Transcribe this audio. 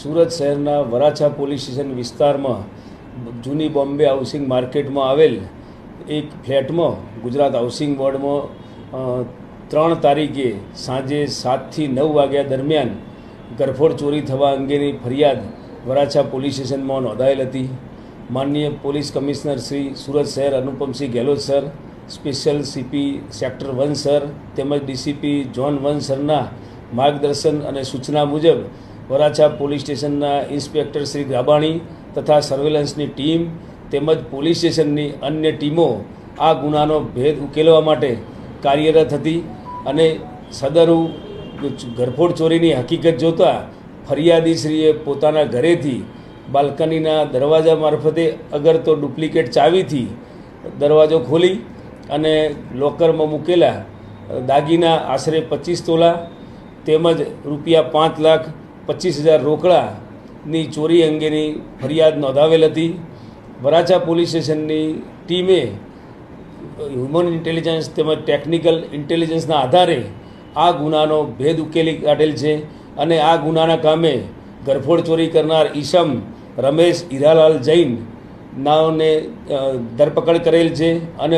સુરત શહેરના Varachha police station વિસ્તારમાં જૂની બોમ્બે હાઉસિંગ માર્કેટમાં આવેલ એક ફ્લેટમાં ગુજરાત હાઉસિંગ બોર્ડમાં 3 તારીખે સાંજે 7 થી 9 વાગ્યા દરમિયાન ગરફોડ ચોરી થવા અંગેની ફરિયાદ વરાછા પોલીસ સ્ટેશનમાં નોંધાયેલ હતી. માનનીય પોલીસ કમિશનર શ્રી સુરત શહેર Anupamsinh Gehlot sir, special CP sector 1 sir તેમજ ડીસીપી ઝોન 1 સરના માર્ગદર્શન અને સૂચના મુજબ વરાછા પોલીસ સ્ટેશનના ઇન્સ્પેક્ટર શ્રી ગાબાણી તથા સર્વેલન્સની ટીમ તેમજ પોલીસ સ્ટેશનની અન્ય ટીમો આ ગુનાનો ભેદ ઉકેલવા માટે કાર્યરત હતી અને સદરુ ગરફોડ ચોરીની હકીકત જોતાં ફરિયાદીશ્રીએ પોતાના ઘરેથી બાલ્કનીના દરવાજા મારફતે અગર તો ડુપ્લિકેટ ચાવીથી દરવાજો ખોલી અને લોકરમાં મૂકેલા દાગીના આશરે 25 તોલા તેમજ રૂપિયા 5,25,000 રોકડાની ચોરી અંગેની ફરિયાદ નોંધાવેલ હતી. વરાછા પોલીસ સ્ટેશનની ટીમે હ્યુમન ઇન્ટેલિજન્સ તેમજ ટેકનિકલ ઇન્ટેલિજન્સના આધારે આ ગુનાનો ભેદ ઉકેલી કાઢેલ છે અને આ ગુનાના કામે ગરફોડ ચોરી કરનાર ઈસમ રમેશ હીરાલાલ જૈન નાઓને ધરપકડ કરેલ છે અને